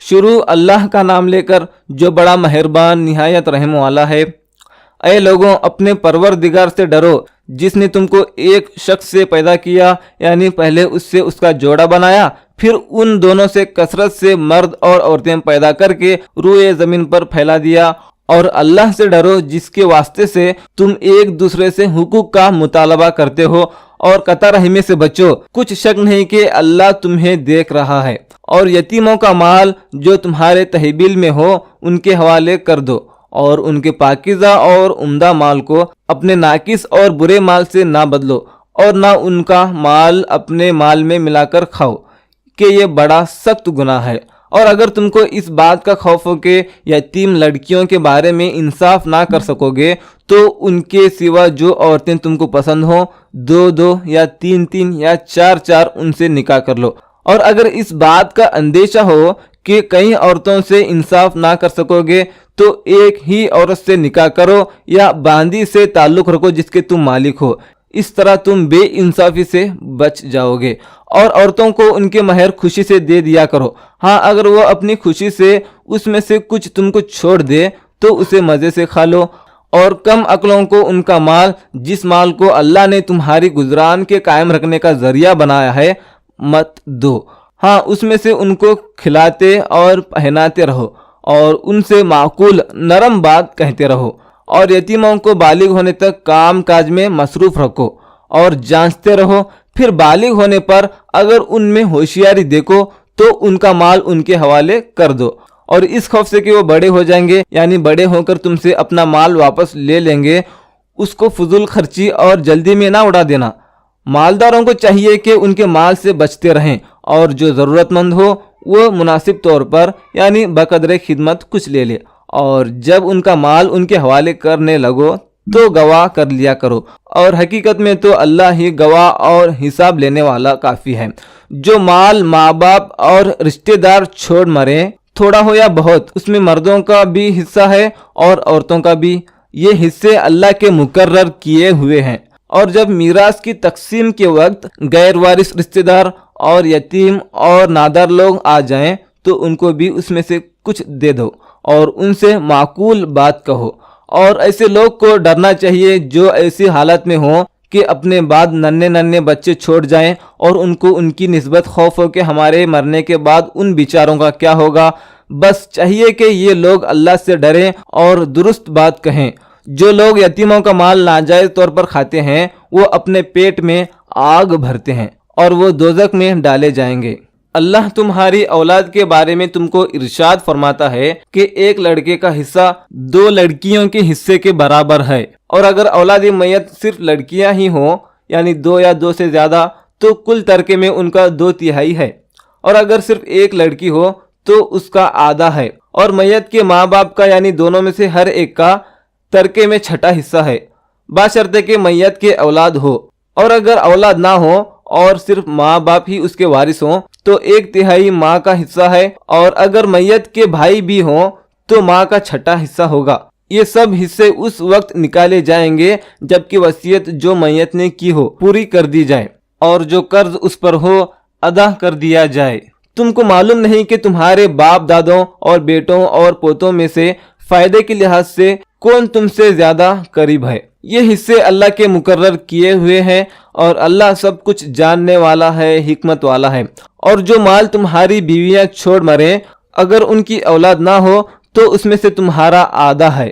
شروع اللہ کا نام لے کر جو بڑا مہربان نہایت رحم والا ہے۔ اے لوگوں، اپنے پروردگار سے ڈرو جس نے تم کو ایک شخص سے پیدا کیا، یعنی پہلے اس سے اس کا جوڑا بنایا، پھر ان دونوں سے کثرت سے مرد اور عورتیں پیدا کر کے روئے زمین پر پھیلا دیا۔ اور اللہ سے ڈرو جس کے واسطے سے تم ایک دوسرے سے حقوق کا مطالبہ کرتے ہو، اور قطع رحمی سے بچو، کچھ شک نہیں کہ اللہ تمہیں دیکھ رہا ہے۔ اور یتیموں کا مال جو تمہارے تحویل میں ہو ان کے حوالے کر دو، اور ان کے پاکیزہ اور عمدہ مال کو اپنے ناقص اور برے مال سے نہ بدلو، اور نہ ان کا مال اپنے مال میں ملا کر کھاؤ، کہ یہ بڑا سخت گناہ ہے۔ اور اگر تم کو اس بات کا خوف ہو کہ یتیم لڑکیوں کے بارے میں انصاف نہ کر سکو گے، تو ان کے سوا جو عورتیں تم کو پسند ہوں، 2 یا 3 یا 4 ان سے نکاح کر لو۔ اور اگر اس بات کا اندیشہ ہو کہ کئی عورتوں سے انصاف نہ کر سکو گے، تو ایک ہی عورت سے نکاح کرو، یا باندی سے تعلق رکھو جس کے تم مالک ہو، اس طرح تم بے انصافی سے بچ جاؤ گے۔ اور عورتوں کو ان کے مہر خوشی سے دے دیا کرو، ہاں اگر وہ اپنی خوشی سے اس میں سے کچھ تم کو چھوڑ دے تو اسے مزے سے کھا لو۔ اور کم عقلوں کو ان کا مال، جس مال کو اللہ نے تمہاری گزران کے قائم رکھنے کا ذریعہ بنایا ہے، مت دو، ہاں اس میں سے ان کو کھلاتے اور پہناتے رہو، اور ان سے معقول نرم بات کہتے رہو۔ اور یتیموں کو بالغ ہونے تک کام کاج میں مصروف رکھو، اور جانچتے رہو، پھر بالغ ہونے پر اگر ان میں ہوشیاری دیکھو تو ان کا مال ان کے حوالے کر دو، اور اس خوف سے کہ وہ بڑے ہو جائیں گے، یعنی بڑے ہو کر تم سے اپنا مال واپس لے لیں گے، اس کو فضول خرچی اور جلدی میں نہ اڑا دینا۔ مالداروں کو چاہیے کہ ان کے مال سے بچتے رہیں، اور جو ضرورت مند ہو وہ مناسب طور پر یعنی بقدر خدمت کچھ لے لے، اور جب ان کا مال ان کے حوالے کرنے لگو تو گواہ کر لیا کرو، اور حقیقت میں تو اللہ ہی گواہ اور حساب لینے والا کافی ہے۔ جو مال ماں باپ اور رشتہ دار چھوڑ مرے، تھوڑا ہو یا بہت، اس میں مردوں کا بھی حصہ ہے اور عورتوں کا بھی، یہ حصے اللہ کے مقرر کیے ہوئے ہیں۔ اور جب میراث کی تقسیم کے وقت غیر وارث رشتہ دار اور یتیم اور نادار لوگ آ جائیں تو ان کو بھی اس میں سے کچھ دے دو، اور ان سے معقول بات کہو۔ اور ایسے لوگ کو ڈرنا چاہیے جو ایسی حالت میں ہوں کہ اپنے بعد ننھے بچے چھوڑ جائیں، اور ان کو ان کی نسبت خوف ہو کہ ہمارے مرنے کے بعد ان بیچاروں کا کیا ہوگا۔ بس چاہیے کہ یہ لوگ اللہ سے ڈریں اور درست بات کہیں۔ جو لوگ یتیموں کا مال ناجائز طور پر کھاتے ہیں، وہ اپنے پیٹ میں آگ بھرتے ہیں، اور وہ دوزخ میں ڈالے جائیں گے۔ اللہ تمہاری اولاد کے بارے میں تم کو ارشاد فرماتا ہے کہ ایک لڑکے کا حصہ 2 لڑکیوں کے حصے کے برابر ہے، اور اگر اولاد میت صرف لڑکیاں ہی ہوں، یعنی 2 یا 2 سے زیادہ، تو کل ترکے میں ان کا 2/3 ہے، اور اگر صرف ایک لڑکی ہو تو اس کا آدھا ہے، اور میت کے ماں باپ کا یعنی دونوں میں سے ہر ایک کا ترکے میں 6واں حصہ ہے، بشرطے کہ میت کے اولاد ہو۔ اور اگر اولاد نہ ہو اور صرف ماں باپ ہی اس کے وارث ہوں تو 1/3 ماں کا حصہ ہے، اور اگر میت کے بھائی بھی ہوں تو ماں کا 6واں حصہ ہوگا۔ یہ سب حصے اس وقت نکالے جائیں گے جبکہ وصیت جو میت نے کی ہو پوری کر دی جائے، اور جو قرض اس پر ہو ادا کر دیا جائے۔ تم کو معلوم نہیں کہ تمہارے باپ دادوں اور بیٹوں اور پوتوں میں سے فائدے کے لحاظ سے کون تم سے زیادہ قریب ہے۔ یہ حصے اللہ کے مقرر کیے ہوئے ہیں، اور اللہ سب کچھ جاننے والا ہے، حکمت والا ہے۔ اور جو مال تمہاری بیویاں چھوڑ مریں، اگر ان کی اولاد نہ ہو تو اس میں سے تمہارا آدھا ہے،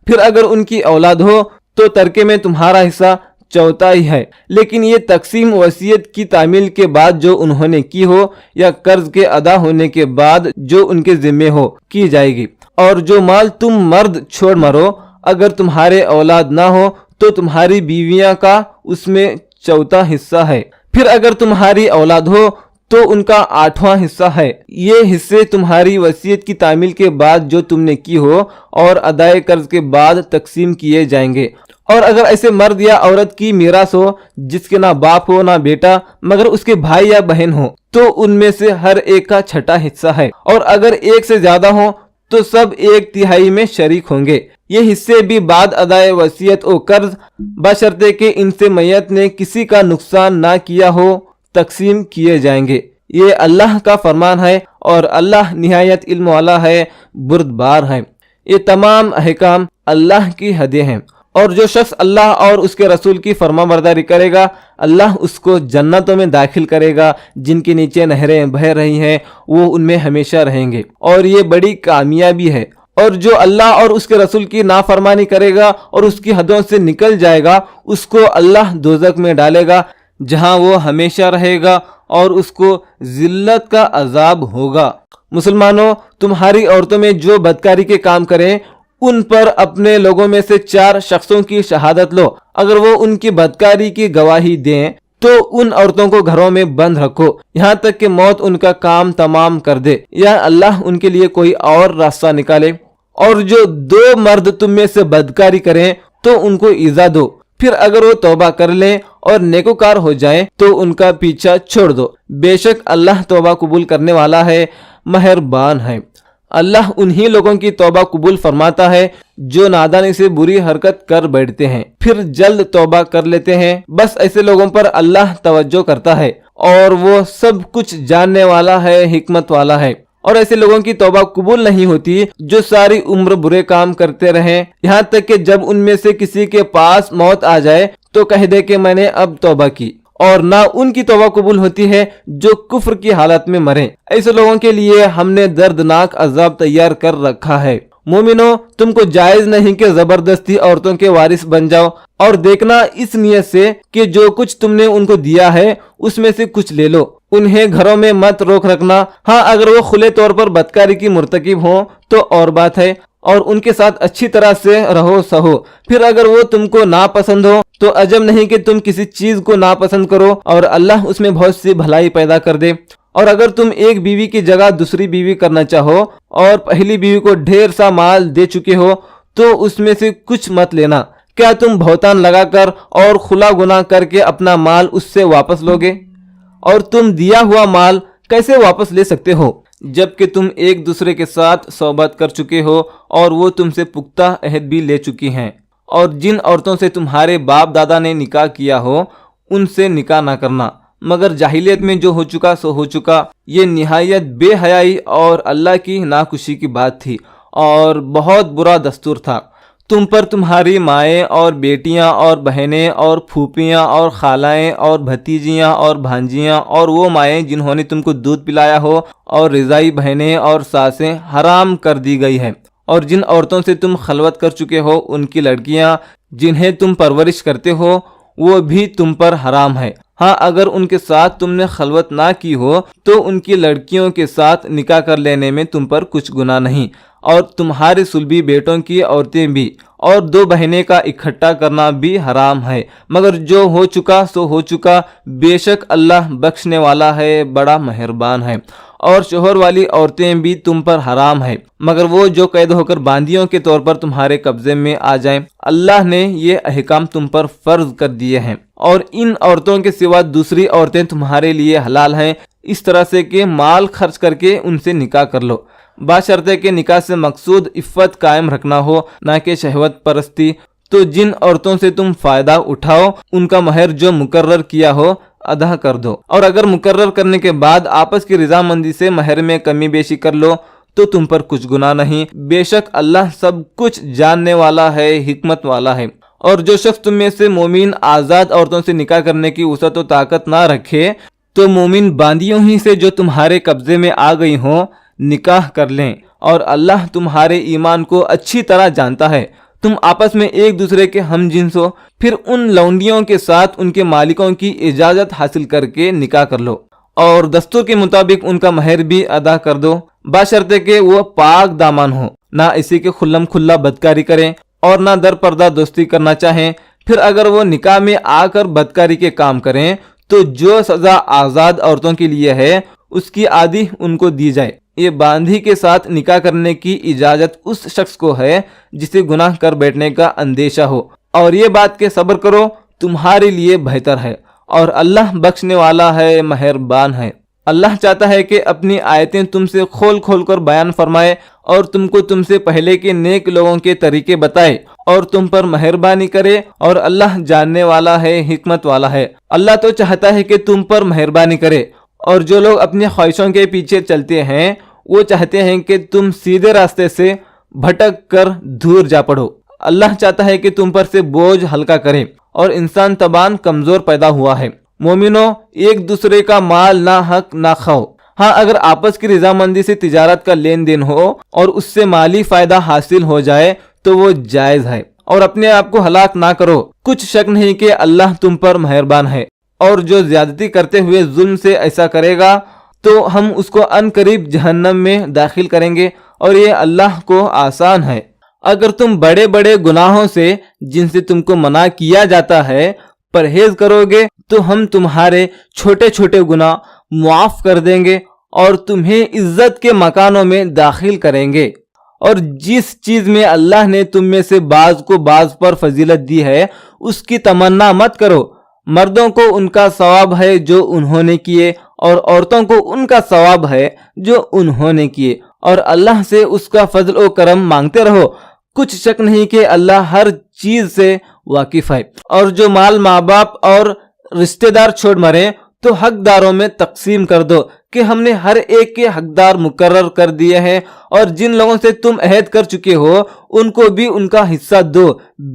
پھر اگر ان کی اولاد ہو تو ترکے میں تمہارا حصہ 1/4 ہے، لیکن یہ تقسیم وصیت کی تعمیل کے بعد جو انہوں نے کی ہو، یا قرض کے ادا ہونے کے بعد جو ان کے ذمے ہو، کی جائے گی۔ اور جو مال تم مرد چھوڑ مرو، اگر تمہارے اولاد نہ ہو تو تمہاری بیویاں کا اس میں 1/4 حصہ ہے، پھر اگر تمہاری اولاد ہو تو ان کا 8واں حصہ ہے۔ یہ حصے تمہاری وصیت کی تعمیل کے بعد جو تم نے کی ہو اور ادائے قرض کے بعد تقسیم کیے جائیں گے۔ اور اگر ایسے مرد یا عورت کی میراث ہو جس کے نہ باپ ہو نہ بیٹا مگر اس کے بھائی یا بہن ہو، تو ان میں سے ہر ایک کا 6واں حصہ ہے، اور اگر ایک سے زیادہ ہو تو سب 1/3 میں شریک ہوں گے۔ یہ حصے بھی بعد ادائے وصیت و قرض، بشرطے کہ ان سے میت نے کسی کا نقصان نہ کیا ہو، تقسیم کیے جائیں گے۔ یہ اللہ کا فرمان ہے اور اللہ نہایت علم والا ہے، بردبار ہے۔ یہ تمام احکام اللہ کی حدیں ہیں، اور جو شخص اللہ اور اس کے رسول کی فرما برداری کرے گا، اللہ اس کو جنتوں میں داخل کرے گا جن کے نیچے نہریں بہہ رہی ہیں، وہ ان میں ہمیشہ رہیں گے، اور یہ بڑی کامیابی ہے۔ اور جو اللہ اور اس کے رسول کی نافرمانی کرے گا اور اس کی حدوں سے نکل جائے گا، اس کو اللہ دوزخ میں ڈالے گا جہاں وہ ہمیشہ رہے گا، اور اس کو ذلت کا عذاب ہوگا۔ مسلمانوں، تمہاری عورتوں میں جو بدکاری کے کام کریں ان پر اپنے لوگوں میں سے 4 شخصوں کی شہادت لو۔ اگر وہ ان کی بدکاری کی گواہی دیں تو ان عورتوں کو گھروں میں بند رکھو یہاں تک کہ موت ان کا کام تمام کر دے یا اللہ ان کے لیے کوئی اور راستہ نکالے۔ اور جو 2 مرد تم میں سے بدکاری کریں تو ان کو ایذا دو، پھر اگر وہ توبہ کر لیں اور نیکوکار ہو جائیں تو ان کا پیچھا چھوڑ دو، بے شک اللہ توبہ قبول کرنے والا ہے، مہربان ہے۔ اللہ انہی لوگوں کی توبہ قبول فرماتا ہے جو نادانی سے بری حرکت کر بیٹھتے ہیں پھر جلد توبہ کر لیتے ہیں، بس ایسے لوگوں پر اللہ توجہ کرتا ہے اور وہ سب کچھ جاننے والا ہے، حکمت والا ہے۔ اور ایسے لوگوں کی توبہ قبول نہیں ہوتی جو ساری عمر برے کام کرتے رہیں، یہاں تک کہ جب ان میں سے کسی کے پاس موت آ جائے تو کہہ دے کہ میں نے اب توبہ کی، اور نہ ان کی توبہ قبول ہوتی ہے جو کفر کی حالت میں مریں۔ ایسے لوگوں کے لیے ہم نے دردناک عذاب تیار کر رکھا ہے۔ مومنو، تم کو جائز نہیں کہ زبردستی عورتوں کے وارث بن جاؤ، اور دیکھنا اس نیت سے کہ جو کچھ تم نے ان کو دیا ہے اس میں سے کچھ لے لو۔ انہیں گھروں میں مت روک رکھنا، ہاں اگر وہ کھلے طور پر بدکاری کی مرتکب ہوں تو اور بات ہے، اور ان کے ساتھ اچھی طرح سے رہو سہو۔ پھر اگر وہ تم کو ناپسند ہو تو عجب نہیں کہ تم کسی چیز کو ناپسند کرو اور اللہ اس میں بہت سی بھلائی پیدا کر دے۔ اور اگر تم ایک بیوی کی جگہ دوسری بیوی کرنا چاہو اور پہلی بیوی کو ڈھیر سا مال دے چکے ہو تو اس میں سے کچھ مت لینا۔ کیا تم بہتان لگا کر اور خلا گناہ کر کے اپنا مال اس سے واپس لوگے؟ اور تم دیا ہوا مال کیسے واپس لے سکتے ہو جبکہ تم ایک دوسرے کے ساتھ صحبت کر چکے ہو اور وہ تم سے پختہ عہد بھی لے چکی ہیں؟ اور جن عورتوں سے تمہارے باپ دادا نے نکاح کیا ہو ان سے نکاح نہ کرنا، مگر جاہلیت میں جو ہو چکا سو ہو چکا۔ یہ نہایت بے حیائی اور اللہ کی ناخوشی کی بات تھی اور بہت برا دستور تھا۔ تم پر تمہاری مائیں اور بیٹیاں اور بہنیں اور پھوپھیاں اور خالائیں اور بھتیجیاں اور بھانجیاں اور وہ مائیں جنہوں نے تم کو دودھ پلایا ہو اور رضائی بہنیں اور ساسیں حرام کر دی گئی ہے، اور جن عورتوں سے تم خلوت کر چکے ہو ان کی لڑکیاں جنہیں تم پرورش کرتے ہو وہ بھی تم پر حرام ہے۔ ہاں اگر ان کے ساتھ تم نے خلوت نہ کی ہو تو ان کی لڑکیوں کے ساتھ نکاح کر لینے میں تم پر کچھ گناہ نہیں، اور تمہارے صلبی بیٹوں کی عورتیں بھی اور 2 بہنیں کا اکٹھا کرنا بھی حرام ہے، مگر جو ہو چکا سو ہو چکا، بے شک اللہ بخشنے والا ہے، بڑا مہربان ہے۔ اور شوہر والی عورتیں بھی تم پر حرام ہے مگر وہ جو قید ہو کر باندیوں کے طور پر تمہارے قبضے میں آ جائیں۔ اللہ نے یہ احکام تم پر فرض کر دیے ہیں، اور ان عورتوں کے سوا دوسری عورتیں تمہارے لیے حلال ہیں، اس طرح سے کہ مال خرچ کر کے ان سے نکاح کر لو، بشرطے کہ نکاح سے مقصود عفت قائم رکھنا ہو، نہ کہ شہوت پرستی۔ تو جن عورتوں سے تم فائدہ اٹھاؤ ان کا مہر جو مقرر کیا ہو ادا کر دو، اور اگر مقرر کرنے کے بعد آپس کی رضامندی سے مہر میں کمی بیشی کر لو تو تم پر کچھ گناہ نہیں، بے شک اللہ سب کچھ جاننے والا ہے، حکمت والا ہے۔ اور جو شخص تم میں سے مومن آزاد عورتوں سے نکاح کرنے کی وسعت و طاقت نہ رکھے تو مومن باندیوں ہی سے جو تمہارے قبضے میں آ گئی ہوں نکاح کر لیں، اور اللہ تمہارے ایمان کو اچھی طرح جانتا ہے۔ تم آپس میں ایک دوسرے کے ہم جنس ہو، پھر ان لونڈیوں کے ساتھ ان کے مالکوں کی اجازت حاصل کر کے نکاح کر لو، اور دستور کے مطابق ان کا مہر بھی ادا کر دو، بشرطے کہ وہ پاک دامن ہو، نہ اسی کے کھلم کھلا بدکاری کریں اور نہ در پردہ دوستی کرنا چاہیں۔ پھر اگر وہ نکاح میں آ کر بدکاری کے کام کریں تو جو سزا آزاد عورتوں کے لیے ہے اس کی آدھی ان کو دی جائے۔ یہ باندھی کے ساتھ نکاح کرنے کی اجازت اس شخص کو ہے جسے گناہ کر بیٹھنے کا اندیشہ ہو، اور یہ بات کہ صبر کرو تمہارے لیے بہتر ہے، اور اللہ بخشنے والا ہے، مہربان ہے۔ اللہ چاہتا ہے کہ اپنی آیتیں تم سے کھول کھول کر بیان فرمائے اور تم کو تم سے پہلے کے نیک لوگوں کے طریقے بتائے اور تم پر مہربانی کرے، اور اللہ جاننے والا ہے، حکمت والا ہے۔ اللہ تو چاہتا ہے کہ تم پر مہربانی کرے اور جو لوگ اپنی خواہشوں کے پیچھے چلتے ہیں وہ چاہتے ہیں کہ تم سیدھے راستے سے بھٹک کر دور جا پڑو۔ اللہ چاہتا ہے کہ تم پر سے بوجھ ہلکا کرے، اور انسان تباہ کمزور پیدا ہوا ہے۔ مومنو، ایک دوسرے کا مال نہ حق نہ کھاؤ۔ ہاں، اگر آپس کی رضامندی سے تجارت کا لین دین ہو اور اس سے مالی فائدہ حاصل ہو جائے تو وہ جائز ہے، اور اپنے آپ کو ہلاک نہ کرو۔ کچھ شک نہیں کہ اللہ تم پر مہربان ہے، اور جو زیادتی کرتے ہوئے ظلم سے ایسا کرے گا تو ہم اس کو ان قریب جہنم میں داخل کریں گے، اور یہ اللہ کو آسان ہے۔ اگر تم بڑے بڑے گناہوں سے جن سے تم کو منع کیا جاتا ہے پرہیز کرو گے تو ہم تمہارے چھوٹے چھوٹے گناہ معاف کر دیں گے اور تمہیں عزت کے مکانوں میں داخل کریں گے۔ اور جس چیز میں اللہ نے تم میں سے بعض کو بعض پر فضیلت دی ہے اس کی تمنا مت کرو۔ مردوں کو ان کا ثواب ہے جو انہوں نے کیے، اور عورتوں کو ان کا ثواب ہے جو انہوں نے کیے، اور اللہ سے اس کا فضل و کرم مانگتے رہو۔ کچھ شک نہیں کہ اللہ ہر چیز سے واقف ہے۔ اور جو مال ماں باپ اور رشتہ دار چھوڑ مرے تو حقداروں میں تقسیم کر دو کہ ہم نے ہر ایک کے حقدار مقرر کر دیے ہیں، اور جن لوگوں سے تم عہد کر چکے ہو ان کو بھی ان کا حصہ دو۔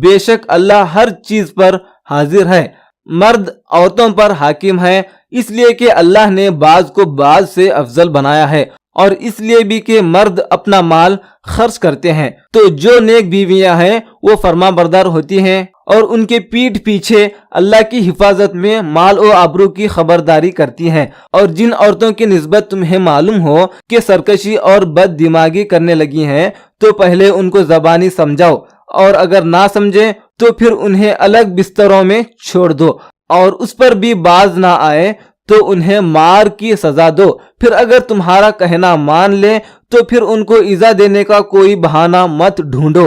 بے شک اللہ ہر چیز پر حاضر ہے۔ مرد عورتوں پر حاکم ہے، اس لیے کہ اللہ نے بعض کو بعض سے افضل بنایا ہے، اور اس لیے بھی کہ مرد اپنا مال خرچ کرتے ہیں۔ تو جو نیک بیویاں ہیں وہ فرما بردار ہوتی ہیں اور ان کے پیٹھ پیچھے اللہ کی حفاظت میں مال و آبرو کی خبرداری کرتی ہیں۔ اور جن عورتوں کی نسبت تمہیں معلوم ہو کہ سرکشی اور بد دماغی کرنے لگی ہیں تو پہلے ان کو زبانی سمجھاؤ، اور اگر نہ سمجھیں تو پھر انہیں الگ بستروں میں چھوڑ دو، اور اس پر بھی باز نہ آئے تو انہیں مار کی سزا دو۔ پھر اگر تمہارا کہنا مان لے تو پھر ان کو ایذا دینے کا کوئی بہانہ مت ڈھونڈو۔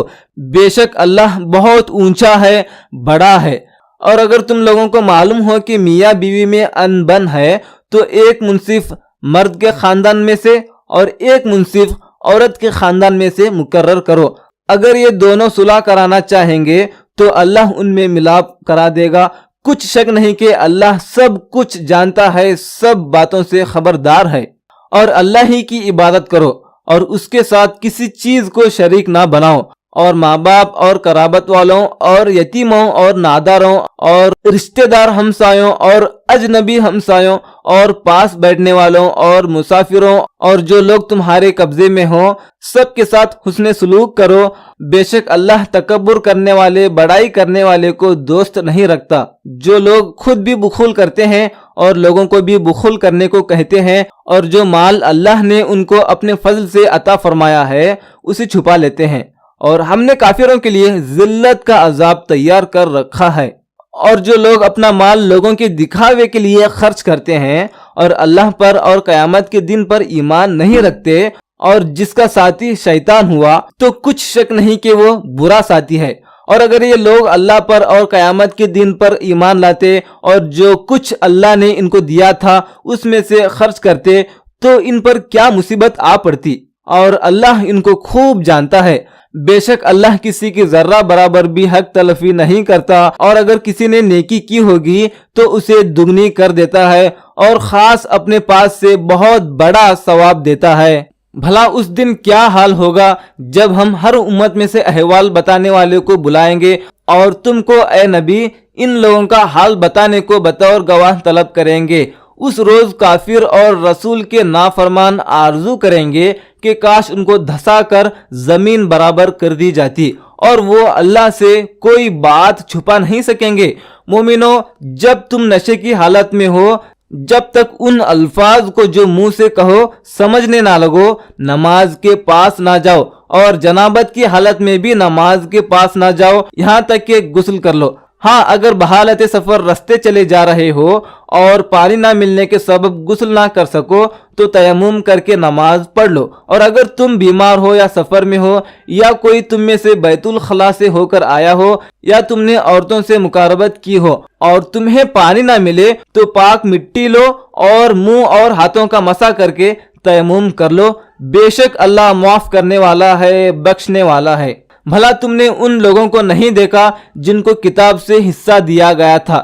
بے شک اللہ بہت اونچا ہے، بڑا ہے۔ اور اگر تم لوگوں کو معلوم ہو کہ میاں بیوی میں ان بن ہے تو ایک منصف مرد کے خاندان میں سے اور ایک منصف عورت کے خاندان میں سے مقرر کرو۔ اگر یہ دونوں صلح کرانا چاہیں گے تو اللہ ان میں ملاپ کرا دے گا۔ کچھ شک نہیں کہ اللہ سب کچھ جانتا ہے، سب باتوں سے خبردار ہے۔ اور اللہ ہی کی عبادت کرو اور اس کے ساتھ کسی چیز کو شریک نہ بناؤ، اور ماں باپ اور قرابت والوں اور یتیموں اور ناداروں اور رشتہ دار ہمسایوں اور اجنبی ہمسایوں اور پاس بیٹھنے والوں اور مسافروں اور جو لوگ تمہارے قبضے میں ہوں سب کے ساتھ حسن سلوک کرو۔ بے شک اللہ تکبر کرنے والے، بڑائی کرنے والے کو دوست نہیں رکھتا۔ جو لوگ خود بھی بخل کرتے ہیں اور لوگوں کو بھی بخل کرنے کو کہتے ہیں، اور جو مال اللہ نے ان کو اپنے فضل سے عطا فرمایا ہے اسے چھپا لیتے ہیں، اور ہم نے کافروں کے لیے ذلت کا عذاب تیار کر رکھا ہے۔ اور جو لوگ اپنا مال لوگوں کے دکھاوے کے لیے خرچ کرتے ہیں اور اللہ پر اور قیامت کے دن پر ایمان نہیں رکھتے، اور جس کا ساتھی شیطان ہوا تو کچھ شک نہیں کہ وہ برا ساتھی ہے۔ اور اگر یہ لوگ اللہ پر اور قیامت کے دن پر ایمان لاتے اور جو کچھ اللہ نے ان کو دیا تھا اس میں سے خرچ کرتے تو ان پر کیا مصیبت آ پڑتی، اور اللہ ان کو خوب جانتا ہے۔ بے شک اللہ کسی کی ذرہ برابر بھی حق تلفی نہیں کرتا، اور اگر کسی نے نیکی کی ہوگی تو اسے دگنی کر دیتا ہے، اور خاص اپنے پاس سے بہت بڑا ثواب دیتا ہے۔ بھلا اس دن کیا حال ہوگا جب ہم ہر امت میں سے احوال بتانے والے کو بلائیں گے اور تم کو اے نبی ان لوگوں کا حال بتانے کو بطور گواہ طلب کریں گے۔ اس روز کافر اور رسول کے نافرمان آرزو کریں گے کہ کاش ان کو دھسا کر زمین برابر کر دی جاتی، اور وہ اللہ سے کوئی بات چھپا نہیں سکیں گے۔ مومنو، جب تم نشے کی حالت میں ہو، جب تک ان الفاظ کو جو منہ سے کہو سمجھنے نہ لگو، نماز کے پاس نہ جاؤ، اور جنابت کی حالت میں بھی نماز کے پاس نہ جاؤ یہاں تک کہ غسل کر لو۔ ہاں، اگر بحالت سفر رستے چلے جا رہے ہو اور پانی نہ ملنے کے سبب غسل نہ کر سکو تو تیمم کر کے نماز پڑھ لو۔ اور اگر تم بیمار ہو یا سفر میں ہو، یا کوئی تم میں سے بیت الخلاء سے ہو کر آیا ہو، یا تم نے عورتوں سے مقاربت کی ہو اور تمہیں پانی نہ ملے تو پاک مٹی لو اور منہ اور ہاتھوں کا مسح کر کے تیمم کر لو۔ بے شک اللہ معاف کرنے والا ہے، بخشنے والا ہے۔ بھلا تم نے ان لوگوں کو نہیں دیکھا جن کو کتاب سے حصہ دیا گیا تھا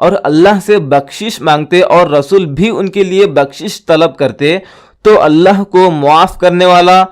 اور اللہ سے بخشش مانگتے اور رسول بھی ان کے لیے بخشش طلب کرتے تو اللہ کو معاف کرنے والا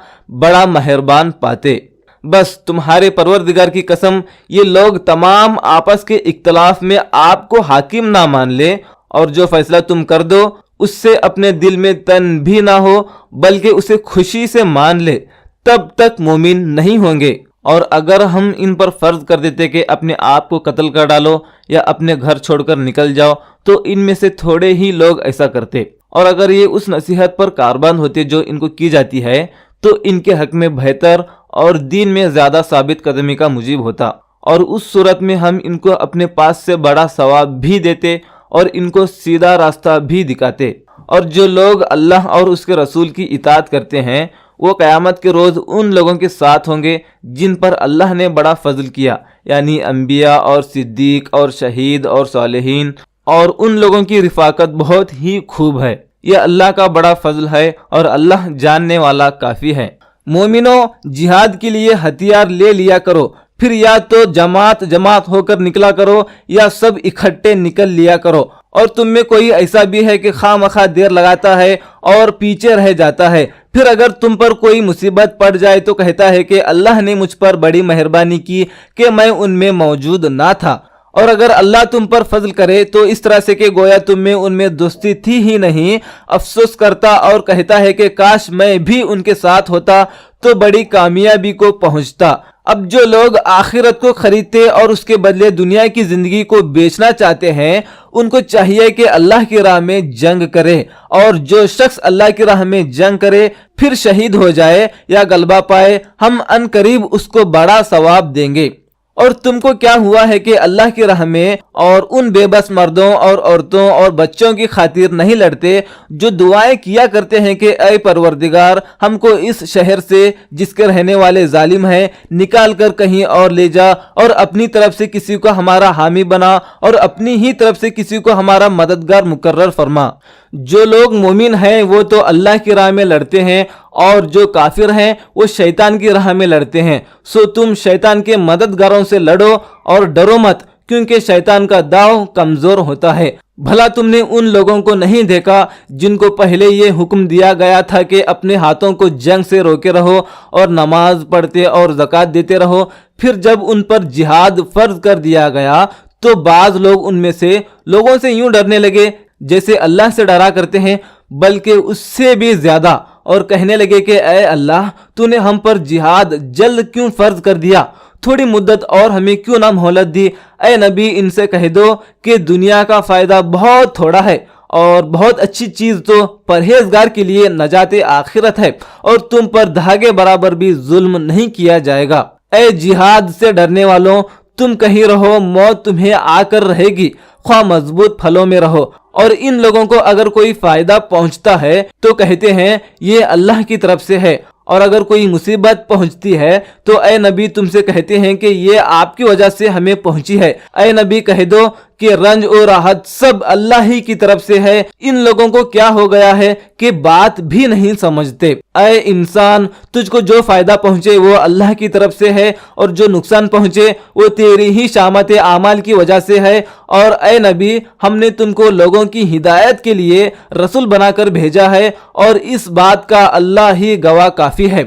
بڑا مہربان پاتے۔ بس تمہارے پروردگار کی قسم، یہ لوگ تمام آپس کے اختلاف میں آپ کو حاکم نہ مان لے اور جو فیصلہ تم کر دو اس سے اپنے دل میں تن بھی نہ ہو بلکہ اسے خوشی سے مان لے، تب تک مومن نہیں ہوں گے۔ اور اگر ہم ان پر فرض کر دیتے کہ اپنے آپ کو قتل کر ڈالو یا اپنے گھر چھوڑ کر نکل جاؤ تو ان میں سے تھوڑے ہی لوگ ایسا کرتے، اور اگر یہ اس نصیحت پر کاربند ہوتے جو ان کو کی جاتی ہے تو ان کے حق میں بہتر اور دین میں زیادہ ثابت قدمی کا موجب ہوتا، اور اس صورت میں ہم ان کو اپنے پاس سے بڑا ثواب بھی دیتے اور ان کو سیدھا راستہ بھی دکھاتے۔ اور جو لوگ اللہ اور اس کے رسول کی اطاعت کرتے ہیں وہ قیامت کے روز ان لوگوں کے ساتھ ہوں گے جن پر اللہ نے بڑا فضل کیا، یعنی انبیاء اور صدیق اور شہید اور صالحین، اور ان لوگوں کی رفاقت بہت ہی خوب ہے۔ یہ اللہ کا بڑا فضل ہے اور اللہ جاننے والا کافی ہے۔ مومنوں، جہاد کے لیے ہتھیار لے لیا کرو، پھر یا تو جماعت جماعت ہو کر نکلا کرو یا سب اکٹھے نکل لیا کرو۔ اور تم میں کوئی ایسا بھی ہے کہ خواہ مخواہ دیر لگاتا ہے اور پیچھے رہ جاتا ہے، پھر اگر تم پر کوئی مصیبت پڑ جائے تو کہتا ہے کہ اللہ نے مجھ پر بڑی مہربانی کی کہ میں ان میں موجود نہ تھا۔ اور اگر اللہ تم پر فضل کرے تو اس طرح سے کہ گویا تم میں ان میں دوستی تھی ہی نہیں، افسوس کرتا اور کہتا ہے کہ کاش میں بھی ان کے ساتھ ہوتا تو بڑی کامیابی کو پہنچتا۔ اب جو لوگ آخرت کو خریدتے اور اس کے بدلے دنیا کی زندگی کو بیچنا چاہتے ہیں ان کو چاہیے کہ اللہ کی راہ میں جنگ کرے، اور جو شخص اللہ کی راہ میں جنگ کرے پھر شہید ہو جائے یا غلبہ پائے ہم ان قریب اس کو بڑا ثواب دیں گے۔ اور تم کو کیا ہوا ہے کہ اللہ کی راہ میں اور ان بے بس مردوں اور عورتوں اور بچوں کی خاطر نہیں لڑتے جو دعائیں کیا کرتے ہیں کہ اے پروردگار ہم کو اس شہر سے جس کے رہنے والے ظالم ہیں نکال کر کہیں اور لے جا، اور اپنی طرف سے کسی کو ہمارا حامی بنا اور اپنی ہی طرف سے کسی کو ہمارا مددگار مقرر فرما۔ جو لوگ مومن ہیں وہ تو اللہ کی راہ میں لڑتے ہیں اور جو کافر ہیں وہ شیطان کی راہ میں لڑتے ہیں، سو تم شیطان کے مددگاروں سے لڑو اور ڈرو مت، کیونکہ شیطان کا داؤ کمزور ہوتا ہے۔ بھلا تم نے ان لوگوں کو نہیں دیکھا جن کو پہلے یہ حکم دیا گیا تھا کہ اپنے ہاتھوں کو جنگ سے روکے رہو اور نماز پڑھتے اور زکوٰۃ دیتے رہو، پھر جب ان پر جہاد فرض کر دیا گیا تو بعض لوگ ان میں سے لوگوں سے یوں ڈرنے لگے جیسے اللہ سے ڈرا کرتے ہیں، بلکہ اس سے بھی زیادہ، اور کہنے لگے کہ اے اللہ تو نے ہم پر جہاد جلد کیوں فرض کر دیا، تھوڑی مدت اور ہمیں کیوں نہ مہلت دی۔ اے نبی ان سے کہہ دو کہ دنیا کا فائدہ بہت تھوڑا ہے اور بہت اچھی چیز تو پرہیزگار کے لیے نجات آخرت ہے، اور تم پر دھاگے برابر بھی ظلم نہیں کیا جائے گا۔ اے جہاد سے ڈرنے والوں، تم کہیں رہو موت تمہیں آ کر رہے گی، خواہ مضبوط پھلوں میں رہو۔ اور ان لوگوں کو اگر کوئی فائدہ پہنچتا ہے تو کہتے ہیں یہ اللہ کی طرف سے ہے، اور اگر کوئی مصیبت پہنچتی ہے تو اے نبی تم سے کہتے ہیں کہ یہ آپ کی وجہ سے ہمیں پہنچی ہے۔ اے نبی کہہ دو کہ رنج اور راحت سب اللہ ہی کی طرف سے ہے، ان لوگوں کو کیا ہو گیا ہے کہ بات بھی نہیں سمجھتے۔ اے انسان تجھ کو جو فائدہ پہنچے وہ اللہ کی طرف سے ہے، اور جو نقصان پہنچے وہ تیری ہی شامت اعمال کی وجہ سے ہے۔ اور اے نبی ہم نے تم کو لوگوں کی ہدایت کے لیے رسول بنا کر بھیجا ہے، اور اس بات کا اللہ ہی گواہ کافی ہے۔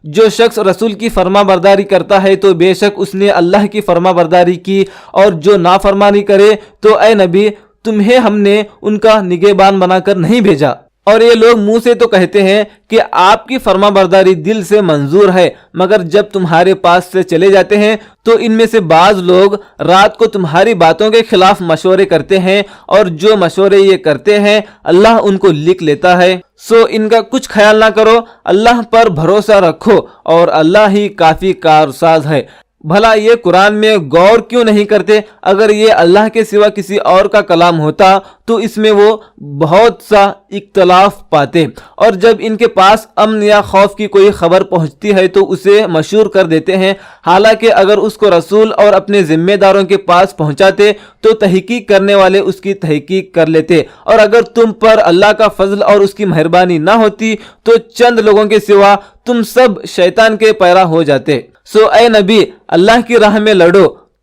جو شخص رسول کی فرما برداری کرتا ہے تو بے شک اس نے اللہ کی فرما برداری کی، اور جو نافرمانی کرے تو اے نبی تمہیں ہم نے ان کا نگہبان بنا کر نہیں بھیجا۔ اور یہ لوگ منہ سے تو کہتے ہیں کہ آپ کی فرما برداری دل سے منظور ہے، مگر جب تمہارے پاس سے چلے جاتے ہیں تو ان میں سے بعض لوگ رات کو تمہاری باتوں کے خلاف مشورے کرتے ہیں، اور جو مشورے یہ کرتے ہیں اللہ ان کو لکھ لیتا ہے، سو ان کا کچھ خیال نہ کرو، اللہ پر بھروسہ رکھو اور اللہ ہی کافی کارساز ہے۔ بھلا یہ قرآن میں غور کیوں نہیں کرتے؟ اگر یہ اللہ کے سوا کسی اور کا کلام ہوتا تو اس میں وہ بہت سا اختلاف پاتے، اور جب ان کے پاس امن یا خوف کی کوئی خبر پہنچتی ہے تو اسے مشہور کر دیتے ہیں، حالانکہ اگر اس کو رسول اور اپنے ذمہ داروں کے پاس پہنچاتے تو تحقیق کرنے والے اس کی تحقیق کر لیتے، اور اگر تم پر اللہ کا فضل اور اس کی مہربانی نہ ہوتی تو چند لوگوں کے سوا تم سب شیطان کے پیرا ہو جاتے۔ سو اے نبی اللہ کی راہ میں لڑو،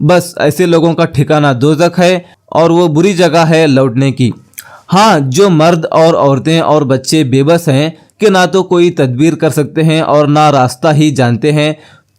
بس ایسے لوگوں کا ٹھکانہ دوزخ ہے اور وہ بری جگہ ہے لوٹنے کی۔ ہاں، جو مرد اور عورتیں اور بچے بے بس ہیں کہ نہ تو کوئی تدبیر کر سکتے ہیں اور نہ راستہ ہی جانتے ہیں،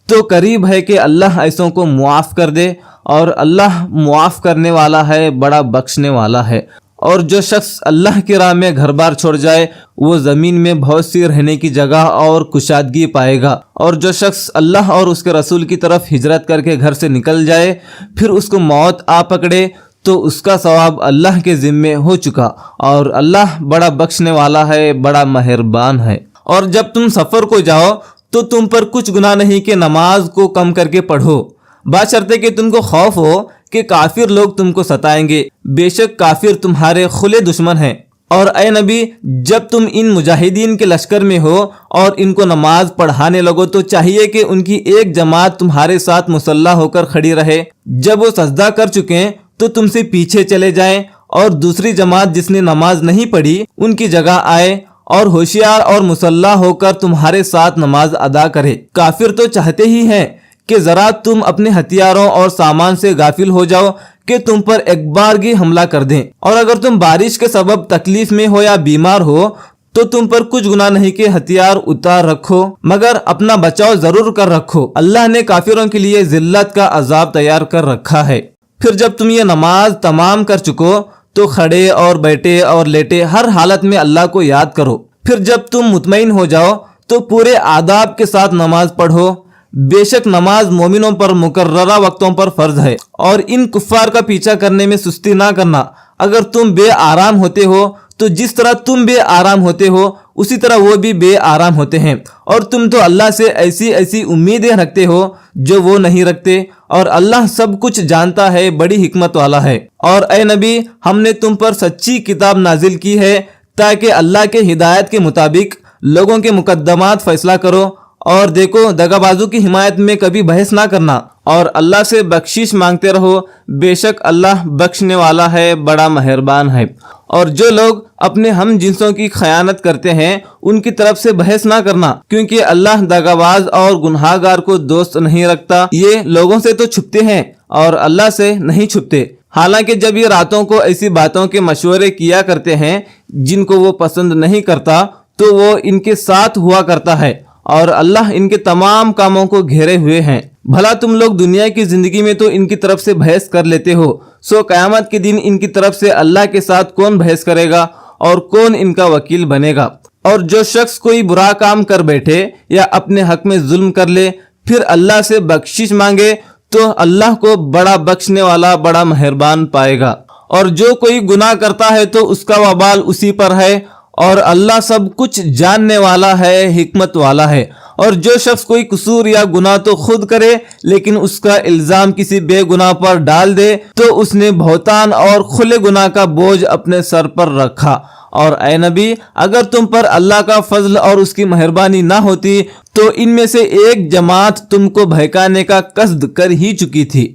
تو قریب ہے کہ اللہ ایسوں کو معاف کر دے، اور اللہ معاف کرنے والا ہے، بڑا بخشنے والا ہے۔ اور جو شخص اللہ کی راہ میں گھر بار چھوڑ جائے وہ زمین میں بہت سی رہنے کی جگہ اور کشادگی پائے گا، اور جو شخص اللہ اور اس کے رسول کی طرف ہجرت کر کے گھر سے نکل جائے پھر اس کو موت آ پکڑے تو اس کا ثواب اللہ کے ذمے ہو چکا، اور اللہ بڑا بخشنے والا ہے، بڑا مہربان ہے۔ اور جب تم سفر کو جاؤ تو تم پر کچھ گناہ نہیں کہ نماز کو کم کر کے پڑھو، بشرطے کہ تم کو خوف ہو کہ کافر لوگ تم کو ستائیں گے، بے شک کافر تمہارے کھلے دشمن ہیں۔ اور اے نبی، جب تم ان مجاہدین کے لشکر میں ہو اور ان کو نماز پڑھانے لگو تو چاہیے کہ ان کی ایک جماعت تمہارے ساتھ مسلح ہو کر کھڑی رہے، جب وہ سجدہ کر چکیں تو تم سے پیچھے چلے جائیں، اور دوسری جماعت جس نے نماز نہیں پڑھی ان کی جگہ آئے اور ہوشیار اور مسلح ہو کر تمہارے ساتھ نماز ادا کرے۔ کافر تو چاہتے ہی ہیں کہ ذرا تم اپنے ہتھیاروں اور سامان سے غافل ہو جاؤ کہ تم پر ایک بارگی حملہ کر دیں، اور اگر تم بارش کے سبب تکلیف میں ہو یا بیمار ہو تو تم پر کچھ گناہ نہیں کہ ہتھیار اتار رکھو، مگر اپنا بچاؤ ضرور کر رکھو، اللہ نے کافروں کے لیے ذلت کا عذاب تیار کر رکھا ہے۔ پھر جب تم یہ نماز تمام کر چکو تو کھڑے اور بیٹھے اور لیٹے ہر حالت میں اللہ کو یاد کرو۔ پھر جب تم مطمئن ہو جاؤ تو پورے آداب کے ساتھ نماز پڑھو، بے شک نماز مومنوں پر مقررہ وقتوں پر فرض ہے، اور ان کفار کا پیچھا کرنے میں سستی نہ کرنا۔ اگر تم بے آرام ہوتے ہو تو جس طرح تم بے آرام ہوتے ہو اسی طرح وہ بھی بے آرام ہوتے ہیں، اور تم تو اللہ سے ایسی ایسی امیدیں رکھتے ہو جو وہ نہیں رکھتے، اور اللہ سب کچھ جانتا ہے، بڑی حکمت والا ہے۔ اور اے نبی، ہم نے تم پر سچی کتاب نازل کی ہے تاکہ اللہ کے ہدایت کے مطابق لوگوں کے مقدمات فیصلہ کرو، اور دیکھو دغا بازو کی حمایت میں کبھی بحث نہ کرنا، اور اللہ سے بخشش مانگتے رہو، بے شک اللہ بخشنے والا ہے، بڑا مہربان ہے۔ اور جو لوگ اپنے ہم جنسوں کی خیانت کرتے ہیں ان کی طرف سے بحث نہ کرنا، کیونکہ اللہ دغا باز اور گناہ گار کو دوست نہیں رکھتا۔ یہ لوگوں سے تو چھپتے ہیں اور اللہ سے نہیں چھپتے، حالانکہ جب یہ راتوں کو ایسی باتوں کے مشورے کیا کرتے ہیں جن کو وہ پسند نہیں کرتا تو وہ ان کے ساتھ ہوا کرتا ہے، اور اللہ ان کے تمام کاموں کو گھیرے ہوئے ہیں۔ بھلا تم لوگ دنیا کی زندگی میں تو ان کی طرف سے بحث کر لیتے ہو، سو قیامت کے دن ان کی طرف سے اللہ کے ساتھ کون بحث کرے گا اور کون ان کا وکیل بنے گا؟ اور جو شخص کوئی برا کام کر بیٹھے یا اپنے حق میں ظلم کر لے پھر اللہ سے بخشش مانگے تو اللہ کو بڑا بخشنے والا، بڑا مہربان پائے گا۔ اور جو کوئی گناہ کرتا ہے تو اس کا وبال اسی پر ہے، اور اللہ سب کچھ جاننے والا ہے، حکمت والا ہے۔ اور جو شخص کوئی قصور یا گناہ تو خود کرے لیکن اس کا الزام کسی بے گناہ پر ڈال دے تو اس نے بہتان اور کھلے گناہ کا بوجھ اپنے سر پر رکھا۔ اور اے نبی، اگر تم پر اللہ کا فضل اور اس کی مہربانی نہ ہوتی تو ان میں سے ایک جماعت تم کو بہکانے کا قصد کر ہی چکی تھی،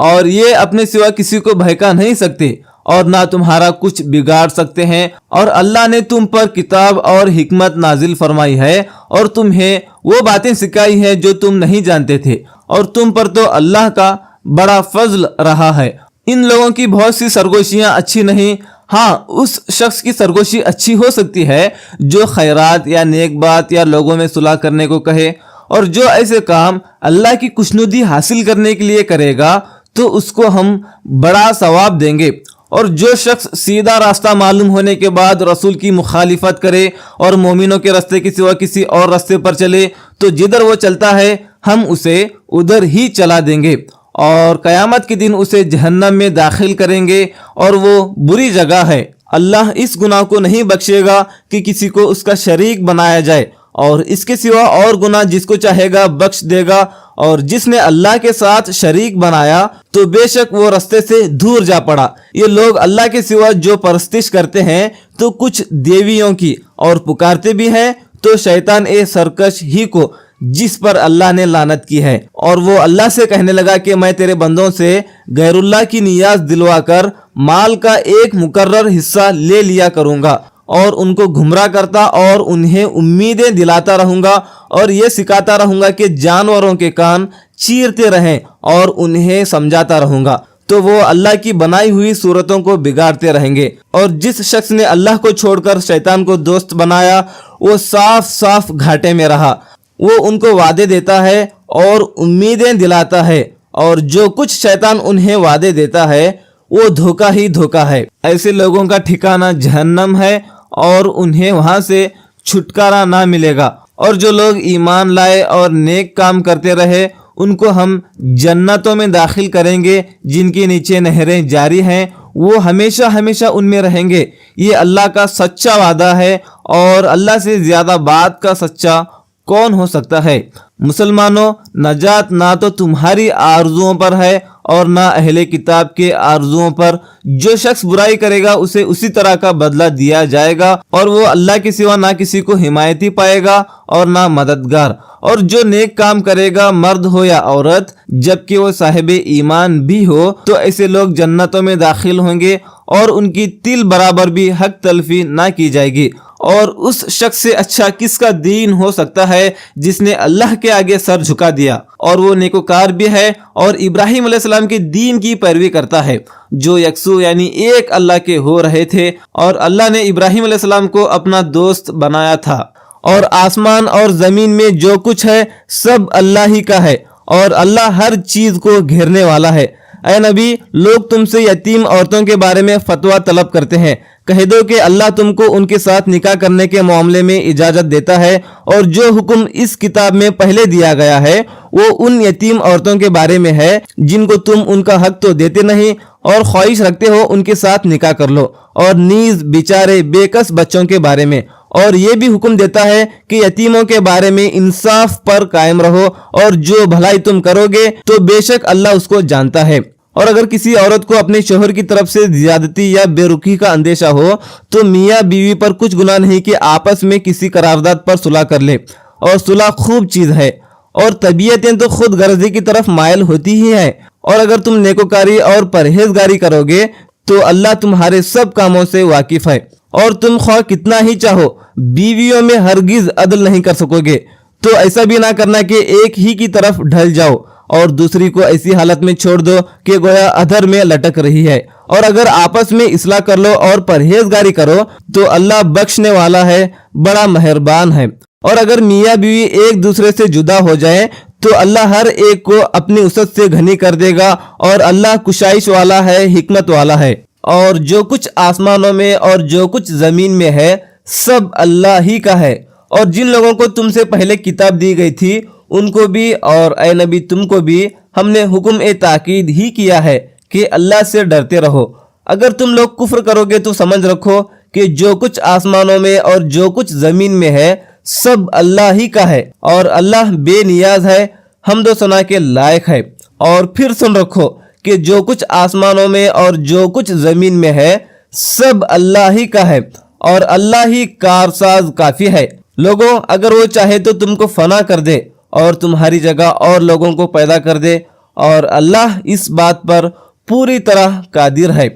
اور یہ اپنے سوا کسی کو بہکا نہیں سکتے اور نہ تمہارا کچھ بگاڑ سکتے ہیں۔ اور اللہ نے تم پر کتاب اور حکمت نازل فرمائی ہے اور تمہیں وہ باتیں سکھائی ہے جو تم نہیں جانتے تھے، اور تم پر تو اللہ کا بڑا فضل رہا ہے۔ ان لوگوں کی بہت سی سرگوشیاں اچھی نہیں، ہاں اس شخص کی سرگوشی اچھی ہو سکتی ہے جو خیرات یا نیک بات یا لوگوں میں صلح کرنے کو کہے، اور جو ایسے کام اللہ کی خوشنودی حاصل کرنے کے لیے کرے گا تو اس کو ہم بڑا ثواب دیں گے۔ اور جو شخص سیدھا راستہ معلوم ہونے کے بعد رسول کی مخالفت کرے اور مومنوں کے راستے کے سوا کسی اور راستے پر چلے تو جدھر وہ چلتا ہے ہم اسے ادھر ہی چلا دیں گے، اور قیامت کے دن اسے جہنم میں داخل کریں گے، اور وہ بری جگہ ہے۔ اللہ اس گناہ کو نہیں بخشے گا کہ کسی کو اس کا شریک بنایا جائے، اور اس کے سوا اور گناہ جس کو چاہے گا بخش دے گا، اور جس نے اللہ کے ساتھ شریک بنایا تو بے شک وہ رستے سے دور جا پڑا۔ یہ لوگ اللہ کے سوا جو پرستش کرتے ہیں تو کچھ دیویوں کی، اور پکارتے بھی ہیں تو شیطان سرکش ہی کو جس پر اللہ نے لعنت کی ہے، اور وہ اللہ سے کہنے لگا کہ میں تیرے بندوں سے غیر اللہ کی نیاز دلوا کر مال کا ایک مقرر حصہ لے لیا کروں گا، اور ان کو گمراہ کرتا اور انہیں امیدیں دلاتا رہوں گا اور یہ سکھاتا رہوں گا کہ جانوروں کے کان چیرتے رہیں اور انہیں سمجھاتا رہوں گا، تو وہ اللہ کی بنائی ہوئی صورتوں کو بگاڑتے رہیں گے۔ اور جس شخص نے اللہ کو چھوڑ کر شیطان کو دوست بنایا وہ صاف صاف گھاٹے میں رہا۔ وہ ان کو وعدے دیتا ہے اور امیدیں دلاتا ہے، اور جو کچھ شیطان انہیں وعدے دیتا ہے وہ دھوکہ ہی دھوکہ ہے۔ ایسے لوگوں کا ٹھکانہ جہنم ہے اور انہیں وہاں سے چھٹکارا نہ ملے گا۔ اور جو لوگ ایمان لائے اور نیک کام کرتے رہے ان کو ہم جنتوں میں داخل کریں گے جن کے نیچے نہریں جاری ہیں، وہ ہمیشہ ہمیشہ ان میں رہیں گے۔ یہ اللہ کا سچا وعدہ ہے، اور اللہ سے زیادہ بات کا سچا کون ہو سکتا ہے؟ مسلمانوں، نجات نہ تو تمہاری آرزوؤں پر ہے اور نہ اہل کتاب کے آرزوؤں پر۔ جو شخص برائی کرے گا اسے اسی طرح کا بدلہ دیا جائے گا، اور وہ اللہ کے سوا نہ کسی کو حمایتی پائے گا اور نہ مددگار۔ اور جو نیک کام کرے گا، مرد ہو یا عورت، جبکہ وہ صاحب ایمان بھی ہو، تو ایسے لوگ جنتوں میں داخل ہوں گے اور ان کی تل برابر بھی حق تلفی نہ کی جائے گی۔ اور اس شخص سے اچھا کس کا دین ہو سکتا ہے جس نے اللہ کے آگے سر جھکا دیا، اور وہ نیکوکار بھی ہے اور ابراہیم علیہ السلام کے دین کی پیروی کرتا ہے، جو یکسو یعنی ایک اللہ کے ہو رہے تھے، اور اللہ نے ابراہیم علیہ السلام کو اپنا دوست بنایا تھا۔ اور آسمان اور زمین میں جو کچھ ہے سب اللہ ہی کا ہے، اور اللہ ہر چیز کو گھیرنے والا ہے۔ اے نبی، لوگ تم سے یتیم عورتوں کے بارے میں فتویٰ طلب کرتے ہیں، کہہ دو کہ اللہ تم کو ان کے ساتھ نکاح کرنے کے معاملے میں اجازت دیتا ہے، اور جو حکم اس کتاب میں پہلے دیا گیا ہے وہ ان یتیم عورتوں کے بارے میں ہے جن کو تم ان کا حق تو دیتے نہیں اور خواہش رکھتے ہو ان کے ساتھ نکاح کر لو، اور نیز بیچارے بے کس بچوں کے بارے میں۔ اور یہ بھی حکم دیتا ہے کہ یتیموں کے بارے میں انصاف پر قائم رہو، اور جو بھلائی تم کرو گے تو بے شک اللہ اس کو جانتا ہے۔ اور اگر کسی عورت کو اپنے شوہر کی طرف سے زیادتی یا بے رخی کا اندیشہ ہو تو میاں بیوی پر کچھ گناہ نہیں کہ آپس میں کسی قرارداد پر صلح کر لے، اور صلح خوب چیز ہے، اور طبیعتیں تو خود غرضی کی طرف مائل ہوتی ہی ہیں۔ اور اگر تم نیکوکاری اور پرہیزگاری کرو گے تو اللہ تمہارے سب کاموں سے واقف ہے، اور تم خواہ کتنا ہی چاہو بیویوں میں ہرگز عدل نہیں کر سکو گے۔ تو ایسا بھی نہ کرنا کہ ایک ہی کی طرف ڈھل جاؤ اور دوسری کو ایسی حالت میں چھوڑ دو کہ گویا ادھر میں لٹک رہی ہے۔ اور اگر آپس میں اصلاح کر لو اور پرہیزگاری کرو تو اللہ بخشنے والا ہے، بڑا مہربان ہے۔ اور اگر میاں بیوی ایک دوسرے سے جدا ہو جائیں تو اللہ ہر ایک کو اپنی وسعت سے گھنی کر دے گا، اور اللہ کشائش والا ہے، حکمت والا ہے۔ اور جو کچھ آسمانوں میں اور جو کچھ زمین میں ہے سب اللہ ہی کا ہے۔ اور جن لوگوں کو تم سے پہلے کتاب دی گئی تھی ان کو بھی اور اے نبی تم کو بھی ہم نے حکم تاکید ہی کیا ہے کہ اللہ سے ڈرتے رہو۔ اگر تم لوگ کفر کرو گے تو سمجھ رکھو کہ جو کچھ آسمانوں میں اور جو کچھ زمین میں ہے سب اللہ ہی کا ہے، اور اللہ بے نیاز ہے، حمد و ثنا کے لائق ہے۔ اور پھر سن رکھو کہ جو کچھ آسمانوں میں اور جو کچھ زمین میں ہے سب اللہ ہی کا ہے، اور اللہ ہی کارساز کافی ہے۔ لوگوں، اگر وہ چاہے تو تم کو فنا کر دے اور تمہاری جگہ اور لوگوں کو پیدا کر دے، اور اللہ اس بات پر پوری طرح قادر ہے۔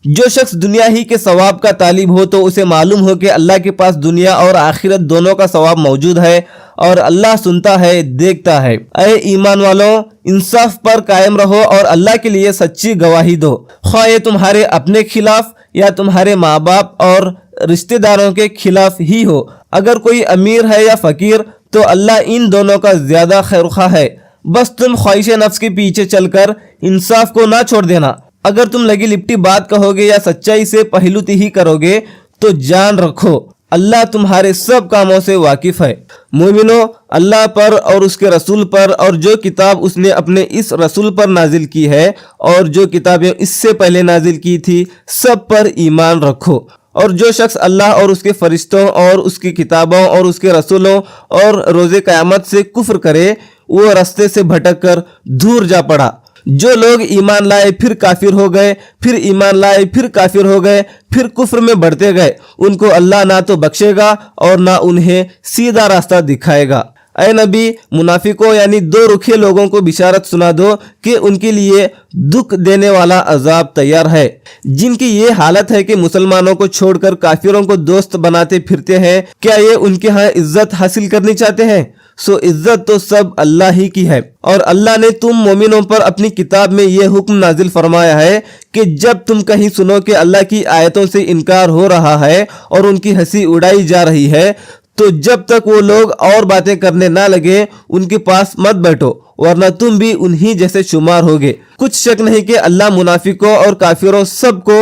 جو شخص دنیا ہی کے ثواب کا طالب ہو تو اسے معلوم ہو کہ اللہ کے پاس دنیا اور آخرت دونوں کا ثواب موجود ہے، اور اللہ سنتا ہے، دیکھتا ہے۔ اے ایمان والوں، انصاف پر قائم رہو اور اللہ کے لیے سچی گواہی دو، خواہ یہ تمہارے اپنے خلاف یا تمہارے ماں باپ اور رشتہ داروں کے خلاف ہی ہو۔ اگر کوئی امیر ہے یا فقیر تو اللہ ان دونوں کا زیادہ خیرخواہ ہے۔ بس تم خواہش نفس کے پیچھے چل کر انصاف کو نہ چھوڑ دینا۔ اگر تم لگی لپٹی بات کہو گے یا سچائی سے پہلوتی ہی کرو گے تو جان رکھو اللہ تمہارے سب کاموں سے واقف ہے۔ مومنو، اللہ پر اور اس کے رسول پر اور جو کتاب اس نے اپنے اس رسول پر نازل کی ہے اور جو کتابیں اس سے پہلے نازل کی تھی سب پر ایمان رکھو۔ اور جو شخص اللہ اور اس کے فرشتوں اور اس کی کتابوں اور اس کے رسولوں اور روز قیامت سے کفر کرے وہ رستے سے بھٹک کر دور جا پڑا۔ جو لوگ ایمان لائے پھر کافر ہو گئے، پھر ایمان لائے پھر کافر ہو گئے، پھر کفر میں بڑھتے گئے، ان کو اللہ نہ تو بخشے گا اور نہ انہیں سیدھا راستہ دکھائے گا۔ اے نبی منافقوں یعنی دو رخے لوگوں کو بشارت سنا دو کہ ان کے لیے دکھ دینے والا عذاب تیار ہے، جن کی یہ حالت ہے کہ مسلمانوں کو چھوڑ کر کافروں کو دوست بناتے پھرتے ہیں۔ کیا یہ ان کے ہاں عزت حاصل کرنی چاہتے ہیں؟ سو عزت تو سب اللہ ہی کی ہے، اور اللہ نے تم مومنوں پر اپنی کتاب میں یہ حکم نازل فرمایا ہے کہ جب تم کہیں سنو کہ اللہ کی آیتوں سے انکار ہو رہا ہے اور ان کی ہنسی اڑائی جا رہی ہے، تو جب تک وہ لوگ اور باتیں کرنے نہ لگے ان کے پاس مت بیٹھو، ورنہ تم بھی انہی جیسے شمار ہوگے۔ کچھ شک نہیں کہ اللہ منافقوں اور کافروں سب کو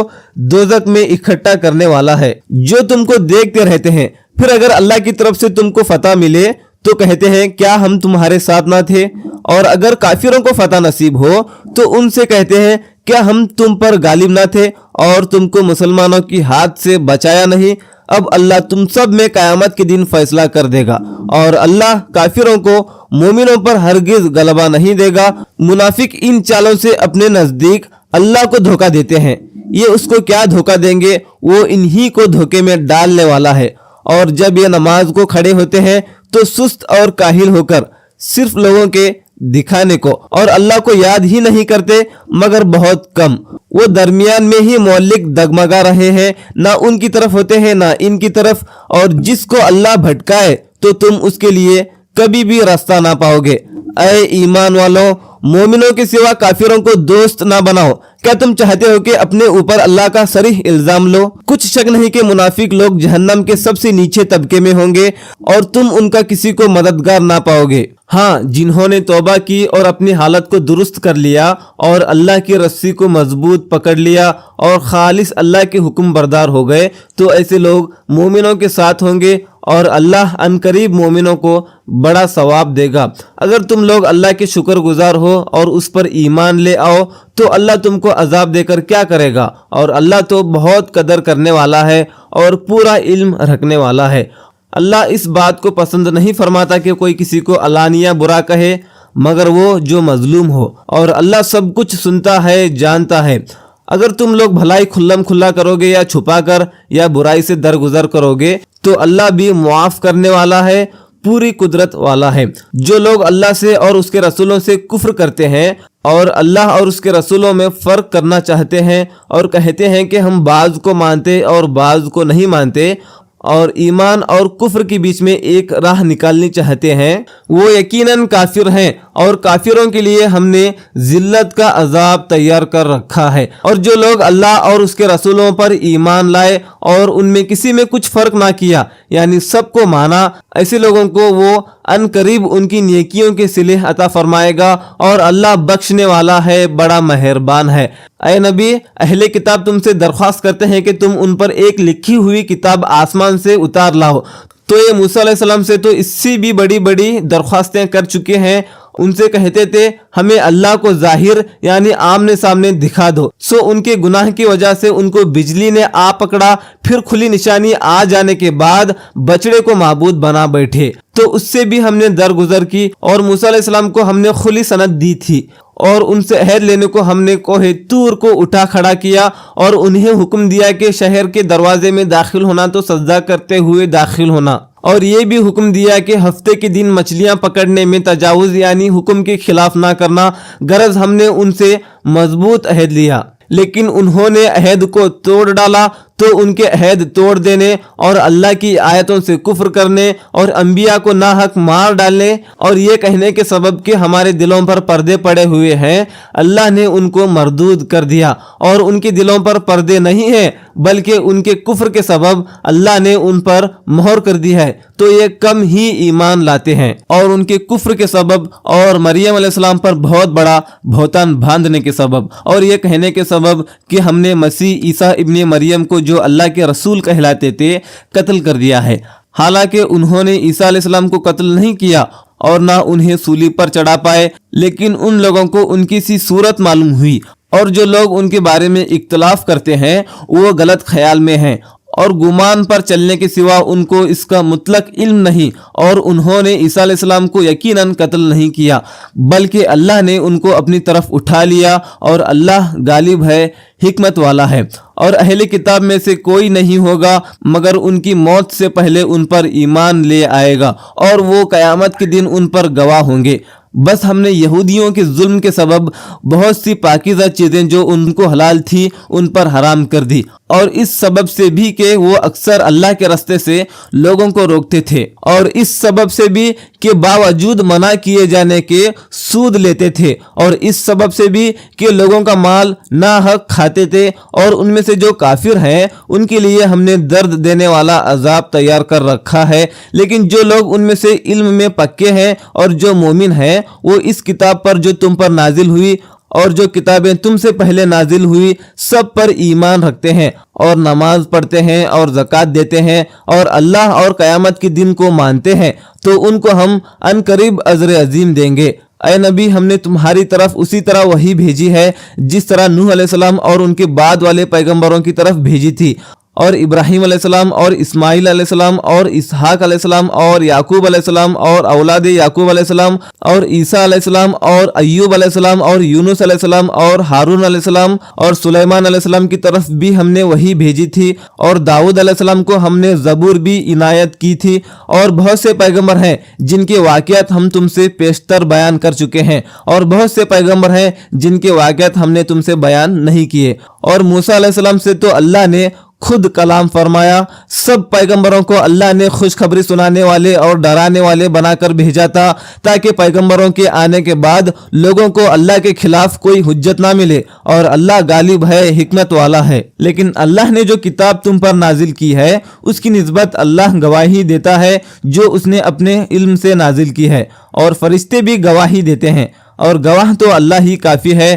دوزخ میں اکٹھا کرنے والا ہے، جو تم کو دیکھتے رہتے ہیں۔ پھر اگر اللہ کی طرف سے تم کو فتح ملے تو کہتے ہیں کیا ہم تمہارے ساتھ نہ تھے، اور اگر کافروں کو فتح نصیب ہو تو ان سے کہتے ہیں کیا ہم تم پر غالب نہ تھے اور تم کو مسلمانوں کی ہاتھ سے بچایا نہیں۔ اب اللہ تم سب میں قیامت کے دن فیصلہ کر دے گا، اور اللہ کافروں کو مومنوں پر ہرگز غلبہ نہیں دے گا۔ منافق ان چالوں سے اپنے نزدیک اللہ کو دھوکہ دیتے ہیں، یہ اس کو کیا دھوکہ دیں گے، وہ انہی کو دھوکے میں ڈالنے والا ہے۔ اور جب یہ نماز کو کھڑے ہوتے ہیں تو سست اور کاہل ہو کر صرف لوگوں کے دکھانے کو اور اللہ کو یاد ہی نہیں کرتے مگر بہت کم۔ وہ درمیان میں ہی معلق دگمگا رہے ہیں، نہ ان کی طرف ہوتے ہیں نہ ان کی طرف، اور جس کو اللہ بھٹکائے تو تم اس کے لیے کبھی بھی راستہ نہ پاؤ گے۔ اے ایمان والوں، مومنوں کے سوا کافروں کو دوست نہ بناؤ۔ کیا تم چاہتے ہو کہ اپنے اوپر اللہ کا صریح الزام لو؟ کچھ شک نہیں کہ منافق لوگ جہنم کے سب سے نیچے طبقے میں ہوں گے، اور تم ان کا کسی کو مددگار نہ پاؤ گے۔ ہاں، جنہوں نے توبہ کی اور اپنی حالت کو درست کر لیا اور اللہ کی رسی کو مضبوط پکڑ لیا اور خالص اللہ کے حکم بردار ہو گئے، تو ایسے لوگ مومنوں کے ساتھ ہوں گے، اور اللہ ان قریب مومنوں کو بڑا ثواب دے گا۔ اگر تم لوگ اللہ کے شکر گزار ہو اور اس پر ایمان لے آؤ تو اللہ تم کو عذاب دے کر کیا کرے گا، اور اللہ تو بہت قدر کرنے والا ہے اور پورا علم رکھنے والا ہے۔ اللہ اس بات کو پسند نہیں فرماتا کہ کوئی کسی کو علانیہ برا کہے مگر وہ جو مظلوم ہو، اور اللہ سب کچھ سنتا ہے، جانتا ہے۔ اگر تم لوگ بھلائی کھلم کھلا کرو گے یا چھپا کر یا برائی سے درگزر کرو گے تو اللہ بھی معاف کرنے والا ہے، پوری قدرت والا ہے۔ جو لوگ اللہ سے اور اس کے رسولوں سے کفر کرتے ہیں اور اللہ اور اس کے رسولوں میں فرق کرنا چاہتے ہیں اور کہتے ہیں کہ ہم بعض کو مانتے اور بعض کو نہیں مانتے، اور ایمان اور کفر کے بیچ میں ایک راہ نکالنی چاہتے ہیں، وہ یقیناً کافر ہیں، اور کافروں کے لیے ہم نے ذلت کا عذاب تیار کر رکھا ہے۔ اور جو لوگ اللہ اور اس کے رسولوں پر ایمان لائے اور ان میں کسی میں کچھ فرق نہ کیا، یعنی سب کو مانا، ایسے لوگوں کو وہ ان قریب ان کی نیکیوں کے صلے عطا فرمائے گا، اور اللہ بخشنے والا ہے، بڑا مہربان ہے۔ اے نبی، اہل کتاب تم سے درخواست کرتے ہیں کہ تم ان پر ایک لکھی ہوئی کتاب آسمان سے اتار لاؤ، تو یہ موسیٰ علیہ السلام سے تو اس سے بھی بڑی بڑی درخواستیں کر چکے ہیں۔ ان سے کہتے تھے ہمیں اللہ کو ظاہر یعنی آمنے سامنے دکھا دو، سو ان کے گناہ کی وجہ سے ان کو بجلی نے آ پکڑا، پھر کھلی نشانی آ جانے کے بعد بچڑے کو معبود بنا بیٹھے، تو اس سے بھی ہم نے درگزر کی، اور موسیٰ علیہ السلام کو ہم نے کھلی سند دی تھی، اور ان سے عہد لینے کو ہم نے کوہ طور کو اٹھا کھڑا کیا، اور انہیں حکم دیا کہ شہر کے دروازے میں داخل ہونا تو سجدہ کرتے ہوئے داخل ہونا، اور یہ بھی حکم دیا کہ ہفتے کے دن مچھلیاں پکڑنے میں تجاوز یعنی حکم کے خلاف نہ کرنا، غرض ہم نے ان سے مضبوط عہد لیا، لیکن انہوں نے عہد کو توڑ ڈالا، تو ان کے عہد توڑ دینے اور اللہ کی آیتوں سے کفر کرنے اور انبیاء کو ناحق مار ڈالنے اور یہ کہنے کے سبب کہ ہمارے دلوں پر پردے پڑے ہوئے ہیں، اللہ نے ان کو مردود کر دیا، اور ان کے دلوں پر پردے نہیں ہیں بلکہ ان کے کفر کے سبب اللہ نے ان پر مہر کر دی ہے، تو یہ کم ہی ایمان لاتے ہیں، اور ان کے کفر کے سبب اور مریم علیہ السلام پر بہت بڑا بہتان باندھنے کے سبب اور یہ کہنے کے سبب کہ ہم نے مسیح عیسیٰ ابن مریم کو جو اللہ کے رسول کہلاتے تھے قتل کر دیا ہے، حالانکہ انہوں نے عیسیٰ علیہ السلام کو قتل نہیں کیا اور نہ انہیں سولی پر چڑھا پائے، لیکن ان لوگوں کو ان کی سی صورت معلوم ہوئی، اور جو لوگ ان کے بارے میں اختلاف کرتے ہیں وہ غلط خیال میں ہیں، اور گمان پر چلنے کے سوا ان کو اس کا مطلق علم نہیں، اور انہوں نے عیسیٰ علیہ السلام کو یقیناً قتل نہیں کیا، بلکہ اللہ نے ان کو اپنی طرف اٹھا لیا، اور اللہ غالب ہے، حکمت والا ہے۔ اور اہل کتاب میں سے کوئی نہیں ہوگا مگر ان کی موت سے پہلے ان پر ایمان لے آئے گا، اور وہ قیامت کے دن ان پر گواہ ہوں گے۔ بس ہم نے یہودیوں کے ظلم کے سبب بہت سی پاکیزہ چیزیں جو ان کو حلال تھی ان پر حرام کر دی، اور اس سبب سے بھی کہ وہ اکثر اللہ کے راستے سے لوگوں کو روکتے تھے، اور اس سبب سے بھی کہ باوجود منع کیے جانے کے سود لیتے تھے، اور اس سبب سے بھی کہ لوگوں کا مال ناحق کھاتے تھے۔ اور ان میں سے جو کافر ہیں ان کے لیے ہم نے درد دینے والا عذاب تیار کر رکھا ہے، لیکن جو لوگ ان میں سے علم میں پکے ہیں اور جو مومن ہیں وہ اس کتاب پر جو تم پر نازل ہوئی اور جو کتابیں تم سے پہلے نازل ہوئی سب پر ایمان رکھتے ہیں، اور نماز پڑھتے ہیں اور زکوٰۃ دیتے ہیں، اور اللہ اور قیامت کے دن کو مانتے ہیں، تو ان کو ہم عنقریب اجر عظیم دیں گے۔ اے نبی، ہم نے تمہاری طرف اسی طرح وحی بھیجی ہے جس طرح نوح علیہ السلام اور ان کے بعد والے پیغمبروں کی طرف بھیجی تھی، اور ابراہیم علیہ السلام اور اسماعیل علیہ السلام اور اسحاق علیہ السلام اور یعقوب علیہ السلام اور اولاد یعقوب علیہ السلام اور عیسیٰ علیہ السلام اور ایوب علیہ السلام اور یونس علیہ السلام اور ہارون علیہ السلام اور سلیمان علیہ السلام کی طرف بھی ہم نے وحی بھیجی تھی، اور داؤد علیہ السلام کو ہم نے زبور بھی عنایت کی تھی، اور بہت سے پیغمبر ہیں جن کے واقعات ہم تم سے پیشتر بیان کر چکے ہیں، اور بہت سے پیغمبر ہیں جن کے واقعات ہم نے تم سے بیان نہیں کیے۔ اور موسیٰ علیہ السلام سے تو اللہ نے خود کلام فرمایا۔ سب پیغمبروں کو اللہ نے خوشخبری سنانے والے اور ڈرانے والے بنا کر بھیجا تھا، تاکہ پیغمبروں کے آنے کے بعد لوگوں کو اللہ کے خلاف کوئی حجت نہ ملے، اور اللہ غالب ہے، حکمت والا ہے۔ لیکن اللہ نے جو کتاب تم پر نازل کی ہے اس کی نسبت اللہ گواہی دیتا ہے جو اس نے اپنے علم سے نازل کی ہے، اور فرشتے بھی گواہی دیتے ہیں، اور گواہ تو اللہ ہی کافی ہے۔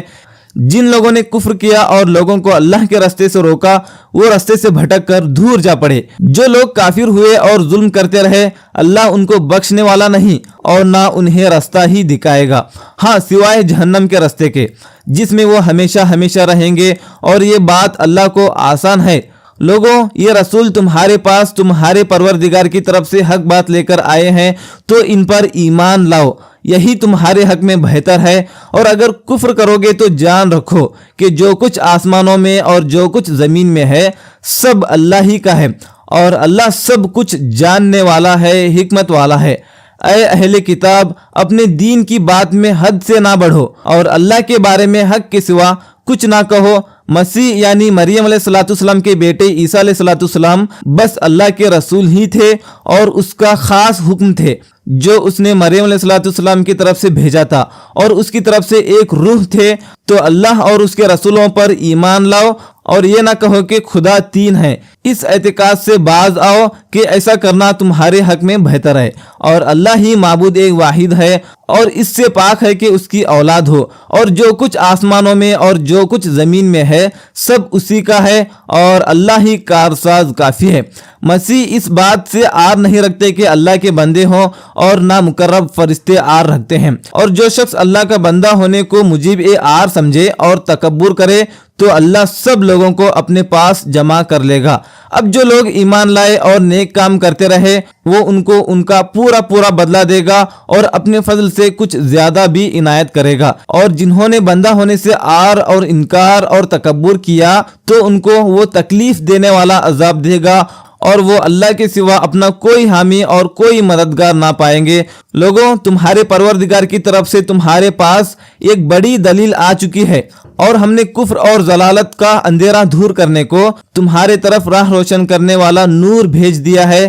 جن لوگوں نے کفر کیا اور لوگوں کو اللہ کے راستے سے روکا وہ راستے سے بھٹک کر دور جا پڑے۔ جو لوگ کافر ہوئے اور ظلم کرتے رہے اللہ ان کو بخشنے والا نہیں اور نہ انہیں راستہ ہی دکھائے گا، ہاں سوائے جہنم کے راستے کے جس میں وہ ہمیشہ ہمیشہ رہیں گے، اور یہ بات اللہ کو آسان ہے۔ لوگوں، یہ رسول تمہارے پاس تمہارے پروردگار کی طرف سے حق بات لے کر آئے ہیں، تو ان پر ایمان لاؤ، یہی تمہارے حق میں بہتر ہے۔ اور اگر کفر کرو گے تو جان رکھو کہ جو کچھ آسمانوں میں اور جو کچھ زمین میں ہے سب اللہ ہی کا ہے، اور اللہ سب کچھ جاننے والا ہے، حکمت والا ہے۔ اے اہل کتاب، اپنے دین کی بات میں حد سے نہ بڑھو، اور اللہ کے بارے میں حق کے سوا کچھ نہ کہو۔ مسیح یعنی مریم علیہ السلام کے بیٹے عیسیٰ علیہ السلام بس اللہ کے رسول ہی تھے، اور اس کا خاص حکم تھے جو اس نے مریم علیہ السلام کی طرف سے بھیجا تھا، اور اس کی طرف سے ایک روح تھے۔ تو اللہ اور اس کے رسولوں پر ایمان لاؤ، اور یہ نہ کہو کہ خدا تین ہے۔ اس اعتقاد سے باز آؤ کہ ایسا کرنا تمہارے حق میں بہتر ہے، اور اللہ ہی معبود ایک واحد ہے، اور اس سے پاک ہے کہ اس کی اولاد ہو، اور جو کچھ آسمانوں میں اور جو کچھ زمین میں ہے سب اسی کا ہے، اور اللہ ہی کارساز کافی ہے۔ مسیح اس بات سے آر نہیں رکھتے کہ اللہ کے بندے ہوں، اور نہ مقرب فرشتے آر رکھتے ہیں، اور جو شخص اللہ کا بندہ ہونے کو موجب آر سمجھے اور تکبر کرے تو اللہ سب لوگوں کو اپنے پاس جمع کر لے گا۔ اب جو لوگ ایمان لائے اور نیک کام کرتے رہے وہ ان کو ان کا پورا بدلہ دے گا، اور اپنے فضل سے کچھ زیادہ بھی عنایت کرے گا۔ اور جنہوں نے بندہ ہونے سے آر اور انکار اور تکبر کیا تو ان کو وہ تکلیف دینے والا عذاب دے گا، اور وہ اللہ کے سوا اپنا کوئی حامی اور کوئی مددگار نہ پائیں گے۔ لوگوں، تمہارے پروردگار کی طرف سے تمہارے پاس ایک بڑی دلیل آ چکی ہے، اور ہم نے کفر اور ضلالت کا اندھیرا دور کرنے کو تمہارے طرف راہ روشن کرنے والا نور بھیج دیا ہے۔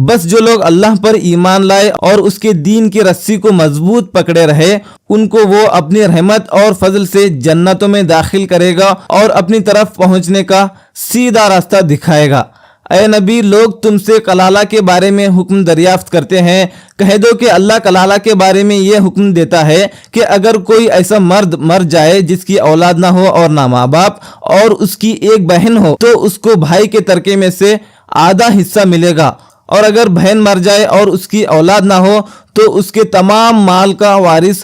بس جو لوگ اللہ پر ایمان لائے اور اس کے دین کی رسی کو مضبوط پکڑے رہے ان کو وہ اپنی رحمت اور فضل سے جنتوں میں داخل کرے گا اور اپنی طرف پہنچنے کا سیدھا راستہ دکھائے گا۔ اے نبی، لوگ تم سے کلالہ کے بارے میں حکم دریافت کرتے ہیں، کہہ دو کہ اللہ کلالہ کے بارے میں یہ حکم دیتا ہے کہ اگر کوئی ایسا مرد مر جائے جس کی اولاد نہ ہو اور نہ ماں باپ اور اس کی ایک بہن ہو تو اس کو بھائی کے ترکے میں سے آدھا حصہ ملے گا، اور اگر بہن مر جائے اور اس کی اولاد نہ ہو تو اس کے تمام مال کا وارث